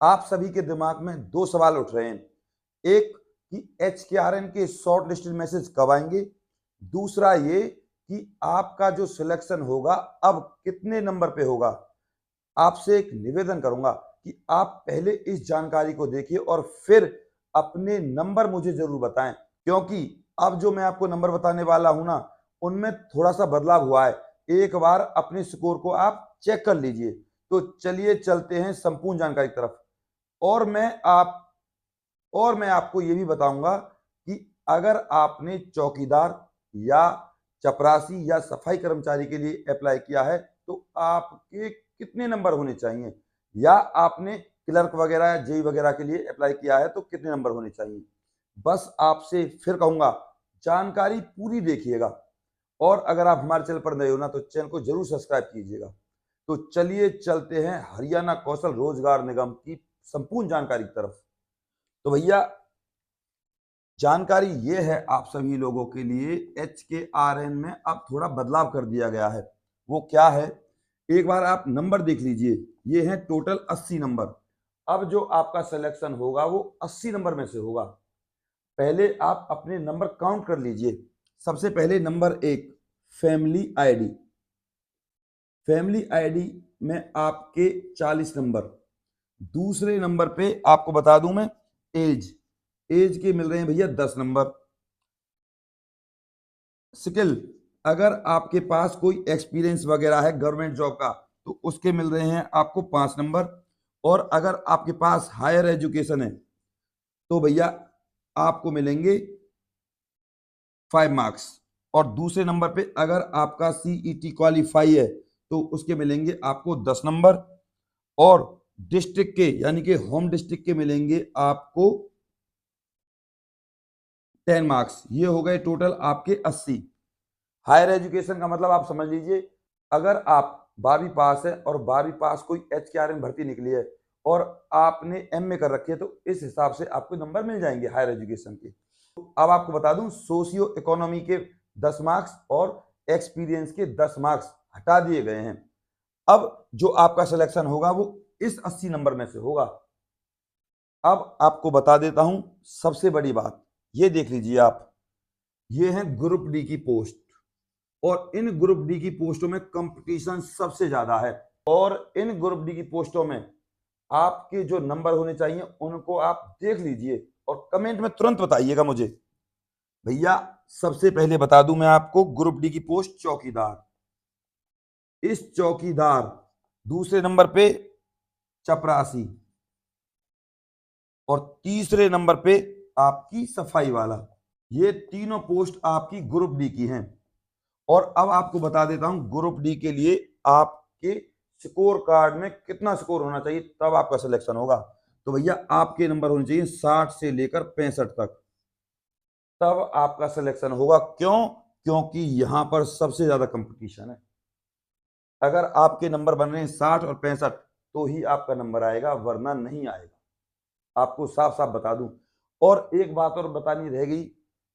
आप सभी के दिमाग में दो सवाल उठ रहे हैं। एक कि HKRN के शॉर्ट लिस्टेड मैसेज कब आएंगे, दूसरा ये कि आपका जो सिलेक्शन होगा अब कितने नंबर पे होगा। आपसे एक निवेदन करूंगा कि आप पहले इस जानकारी को देखिए और फिर अपने नंबर मुझे जरूर बताएं, क्योंकि अब जो मैं आपको नंबर बताने वाला हूं ना, उनमें थोड़ा सा बदलाव हुआ है। एक बार अपने स्कोर को आप चेक कर लीजिए। तो चलिए चलते हैं संपूर्ण जानकारी की तरफ। और मैं आप और मैं आपको ये भी बताऊंगा कि अगर आपने चौकीदार या चपरासी या सफाई कर्मचारी के लिए अप्लाई किया है तो आपके कितने नंबर होने चाहिए, या आपने क्लर्क वगैरह या जेई वगैरह के लिए अप्लाई किया है तो कितने नंबर होने चाहिए। बस आपसे फिर कहूंगा, जानकारी पूरी देखिएगा। और अगर आप हमारे चैनल पर नए हो ना तो चैनल को जरूर सब्सक्राइब कीजिएगा। तो चलिए चलते हैं हरियाणा कौशल रोजगार निगम की संपूर्ण जानकारी की तरफ। तो भैया, जानकारी ये है आप सभी लोगों के लिए, HKRN में अब थोड़ा बदलाव कर दिया गया है। वो क्या है, एक बार आप नंबर देख लीजिए। ये है टोटल 80 नंबर। अब जो आपका सिलेक्शन होगा वो 80 नंबर में से होगा। पहले आप अपने नंबर काउंट कर लीजिए। सबसे पहले नंबर एक, फैमिली आईडी। फैमिली आईडी में आपके 40 नंबर। दूसरे नंबर पे आपको बता दूं मैं, एज एज के मिल रहे हैं भैया 10 नंबर। स्किल, अगर आपके पास कोई एक्सपीरियंस वगैरह है गवर्नमेंट जॉब का तो उसके मिल रहे हैं आपको 5 नंबर। और अगर आपके पास हायर एजुकेशन है तो भैया आपको मिलेंगे 5 मार्क्स। और दूसरे नंबर पे अगर आपका CET क्वालिफाई है तो उसके मिलेंगे आपको 10 नंबर। और डिस्ट्रिक्ट के यानी कि होम डिस्ट्रिक्ट के मिलेंगे आपको 10 मार्क्स। ये हो गए टोटल आपके 80। हायर एजुकेशन का मतलब आप समझ लीजिए, अगर आप 12वीं पास है और 12वीं पास कोई HKRN भर्ती निकली है और आपने MA कर रखी है तो इस हिसाब से आपको नंबर मिल जाएंगे हायर एजुकेशन के। तो अब आपको बता दूं, सोशियो इकोनॉमी के 10 मार्क्स और एक्सपीरियंस के 10 मार्क्स हटा दिए गए हैं। अब जो आपका सिलेक्शन होगा वो इस 80 नंबर में से होगा। अब आपको बता देता हूं सबसे बड़ी बात, ये देख लीजिए आप, ये है ग्रुप डी की पोस्ट। और इन ग्रुप डी की पोस्टों में कंपटीशन सबसे ज्यादा है। और इन ग्रुप डी की पोस्टों में आपके जो नंबर होने चाहिए उनको आप देख लीजिए और कमेंट में तुरंत बताइएगा मुझे। भैया, सबसे पहले बता दूं मैं आपको, ग्रुप डी की पोस्ट चौकीदार। इस चौकीदार, दूसरे नंबर पे चपरासी, और तीसरे नंबर पे आपकी सफाई वाला। ये तीनों पोस्ट आपकी ग्रुप डी की हैं। और अब आपको बता देता हूं ग्रुप डी के लिए आपके स्कोर कार्ड में कितना स्कोर होना चाहिए तब आपका सिलेक्शन होगा। तो भैया आपके नंबर होने चाहिए 60 से लेकर 65 तक, तब आपका सिलेक्शन होगा। क्यों? क्योंकि यहां पर सबसे ज्यादा कंपटीशन है। अगर आपके नंबर बन रहे हैं 60 और 65 तो ही आपका नंबर आएगा, वरना नहीं आएगा। आपको साफ साफ बता दूं। और एक बात और बतानी रह गई,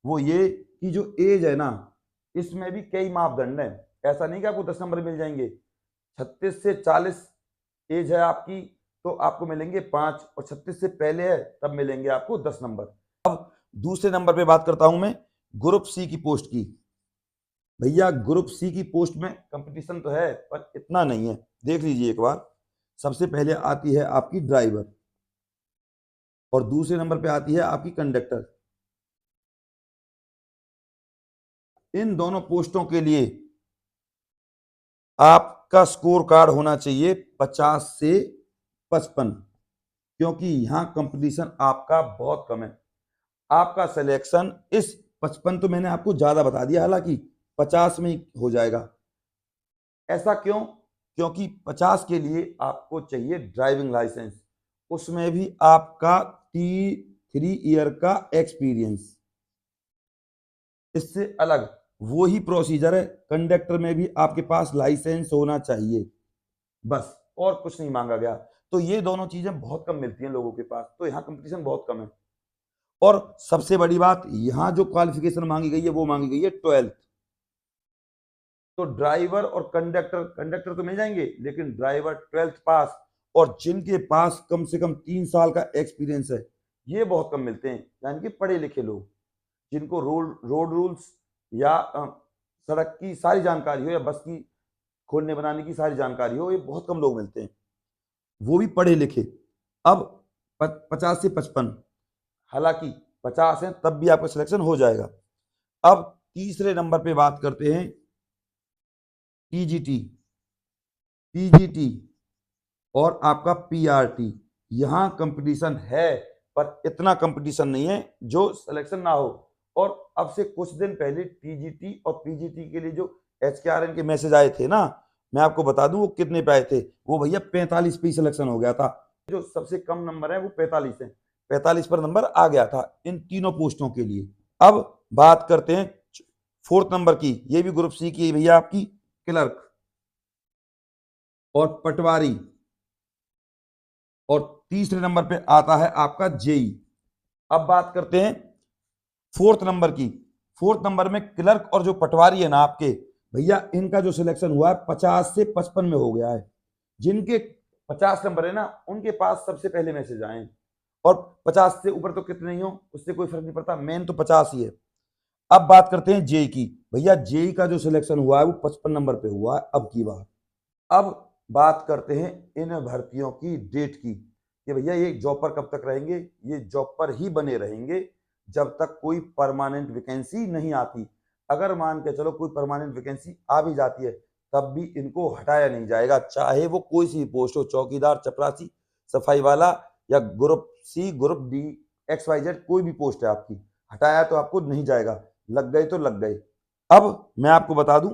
वो ये कि जो एज है ना, इसमें भी कई मापदंड हैं। ऐसा नहीं कि आपको 10 नंबर मिल जाएंगे। 36 से 40 एज है आपकी तो आपको मिलेंगे 5, और 36 से पहले है तब मिलेंगे आपको 10 नंबर। अब दूसरे नंबर पे बात करता हूं मैं ग्रुप सी की पोस्ट की। भैया, ग्रुप सी की पोस्ट में कंपटीशन तो है पर इतना नहीं है। देख लीजिए एक बार, सबसे पहले आती है आपकी ड्राइवर और दूसरे नंबर पे आती है आपकी कंडक्टर। इन दोनों पोस्टों के लिए आपका स्कोर कार्ड होना चाहिए 50 से 55, क्योंकि यहां कंपटीशन आपका बहुत कम है। आपका सिलेक्शन इस 55 तो मैंने आपको ज्यादा बता दिया, हालांकि 50 में ही हो जाएगा। ऐसा क्यों? क्योंकि 50 के लिए आपको चाहिए ड्राइविंग लाइसेंस, उसमें भी आपका 3 ईयर का एक्सपीरियंस। इससे अलग वो ही प्रोसीजर है, कंडक्टर में भी आपके पास लाइसेंस होना चाहिए, बस और कुछ नहीं मांगा गया। तो ये दोनों चीजें बहुत कम मिलती हैं लोगों के पास, तो यहाँ कंपटीशन बहुत कम है। और सबसे बड़ी बात, यहां जो क्वालिफिकेशन मांगी गई है वो मांगी गई है 12th। तो ड्राइवर और कंडक्टर, कंडक्टर तो मिल जाएंगे लेकिन ड्राइवर 12th पास और जिनके पास कम से कम 3 साल का एक्सपीरियंस है, ये बहुत कम मिलते हैं। यानी कि पढ़े लिखे लोग जिनको रोड रूल्स या सड़क की सारी जानकारी हो या बस की खोलने बनाने की सारी जानकारी हो, ये बहुत कम लोग मिलते हैं, वो भी पढ़े लिखे। अब 50 से 55, हालांकि 50 है तब भी आपका सिलेक्शन हो जाएगा। अब तीसरे नंबर पे बात करते हैं टीजीटी, पीजीटी और आपका पीआरटी। यहां कंपटीशन है पर इतना कंपटीशन नहीं है जो सिलेक्शन ना हो। और अब से कुछ दिन पहले टीजीटी और पीजीटी के लिए जो एचकेआरएन के मैसेज आए थे ना, मैं आपको बता दूं वो कितने पे आए थे। वो भैया 45 पे सिलेक्शन हो गया था। जो सबसे कम नंबर है वो 45 है, 45 पर नंबर आ गया था इन तीनों पोस्टों के लिए। अब बात करते हैं फोर्थ नंबर की, ये भी ग्रुप सी की भैया आपकी क्लर्क और पटवारी। और तीसरे नंबर पे आता है आपका जेई। अब बात करते हैं फोर्थ नंबर की। फोर्थ नंबर में क्लर्क और जो पटवारी है ना आपके भैया, इनका जो सिलेक्शन हुआ है 50 से 55 में हो गया है। जिनके 50 नंबर है ना, उनके पास सबसे पहले मैसेज आए। और 50 से ऊपर तो कितने ही हो उससे कोई फर्क नहीं पड़ता, मेन तो 50 ही है। अब बात करते हैं जेई की। भैया जेई का जो सिलेक्शन हुआ है वो 55 नंबर पे हुआ है अब की बार। अब बात करते हैं इन भर्तियों की डेट की कि भैया ये जॉब पर कब तक रहेंगे। ये जॉब पर ही बने रहेंगे जब तक कोई परमानेंट वैकेंसी नहीं आती। अगर मान के चलो कोई परमानेंट वैकेंसी आ भी जाती है तब भी इनको हटाया नहीं जाएगा, चाहे वो कोई सी पोस्ट हो, चौकीदार, चपरासी, सफाई वाला या group C, group D, XYZ कोई भी पोस्ट है आपकी, हटाया तो आपको नहीं जाएगा। लग गए तो लग गए। अब मैं आपको बता दूं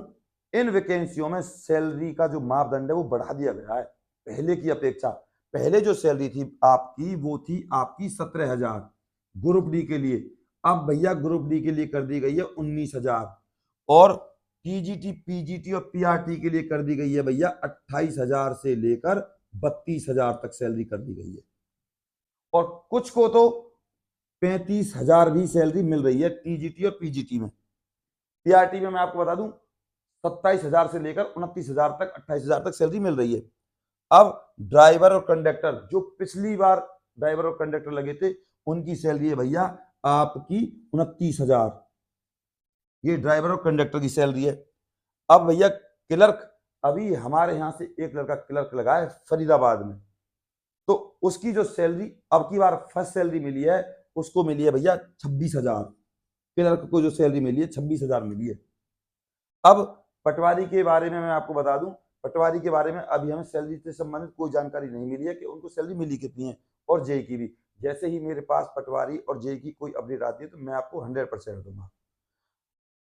इन वैकेंसियों में सैलरी का जो मापदंड है वो बढ़ा दिया गया है पहले की अपेक्षा। पहले जो सैलरी थी आपकी वो थी आपकी 17,000 ग्रुप डी के लिए। अब भैया ग्रुप डी के लिए कर दी गई है 19,000 और टीजीटी, पीजीटी और पीआरटी के लिए कर दी गई है भैया 28,000 से लेकर 32,000 तक सैलरी कर दी गई है। और कुछ को तो 35,000 भी सैलरी मिल रही है टीजीटी और पीजीटी में। पीआरटी में मैं आपको बता दूं 27,000 से लेकर 29,000 तक, 28,000 तक सैलरी मिल रही है। अब ड्राइवर और कंडक्टर, जो पिछली बार ड्राइवर और कंडक्टर लगे थे उनकी सैलरी है भैया आपकी 29,000। ये ड्राइवर और कंडक्टर की सैलरी है। अब भैया क्लर्क, अभी हमारे यहां से एक लड़का क्लर्क लगा है फरीदाबाद में, तो उसकी जो सैलरी अब की बार फर्स्ट सैलरी मिली है उसको मिली है भैया 26,000। क्लर्क को जो सैलरी मिली है 26,000 मिली है। अब पटवारी के बारे में मैं आपको बता दूं, पटवारी के बारे में अभी हमें सैलरी से संबंधित कोई जानकारी नहीं मिली है कि उनको सैलरी मिली कितनी है। और जेई की भी, जैसे ही मेरे पास पटवारी और जेई की कोई अपडेट आती है तो मैं आपको 100% दूंगा।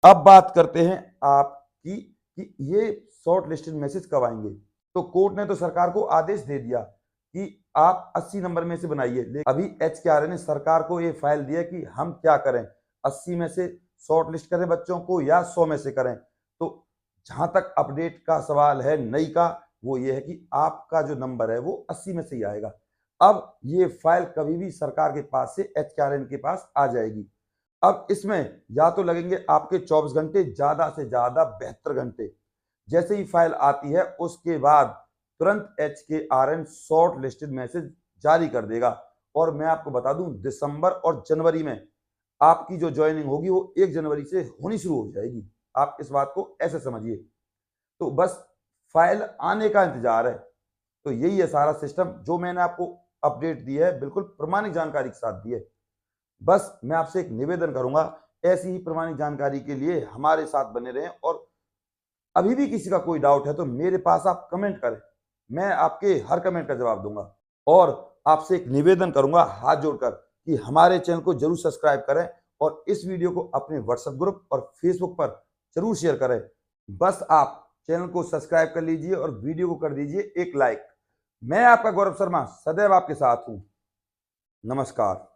अब बात करते हैं आपकी कि ये शॉर्ट लिस्टेड मैसेज कब आएंगे। तो कोर्ट ने तो सरकार को आदेश दे दिया कि आप 80 नंबर में से बनाइए। अभी एचकेआरएन ने सरकार को ये फाइल दिया कि हम क्या करें, 80 में से शॉर्ट लिस्ट करें बच्चों को या 100 में से करें। तो जहां तक अपडेट का सवाल है नई का, वो ये है कि आपका जो नंबर है वो 80 में से ही आएगा। अब ये फाइल कभी भी सरकार के पास से एचकेआरएन के पास आ जाएगी। अब इसमें या तो लगेंगे आपके 24 घंटे, ज्यादा से ज्यादा 72 घंटे। जैसे ही फाइल आती है उसके बाद तुरंत एचकेआरएन शॉर्ट लिस्टेड मैसेज जारी कर देगा। और मैं आपको बता दूं दिसंबर और जनवरी में आपकी जो ज्वाइनिंग होगी वो 1 जनवरी से होनी शुरू हो जाएगी। आप इस बात को ऐसे समझिए। तो बस फाइल आने का इंतजार है। तो यही है सारा सिस्टम जो मैंने आपको अपडेट दी है, बिल्कुल प्रमाणिक जानकारी के साथ दी है। बस मैं आपसे एक निवेदन करूंगा, ऐसी ही प्रमाणिक जानकारी के लिए हमारे साथ बने रहें। और अभी भी किसी का कोई डाउट है तो मेरे पास आप कमेंट करें, मैं आपके हर कमेंट का जवाब दूंगा। और आपसे एक निवेदन करूंगा हाथ जोड़कर कि हमारे चैनल को जरूर सब्सक्राइब करें और इस वीडियो को अपने व्हाट्सएप ग्रुप और फेसबुक पर जरूर शेयर करें। बस आप चैनल को सब्सक्राइब कर लीजिए और वीडियो को कर दीजिए एक लाइक। मैं आपका गौरव शर्मा सदैव आपके साथ हूं। नमस्कार।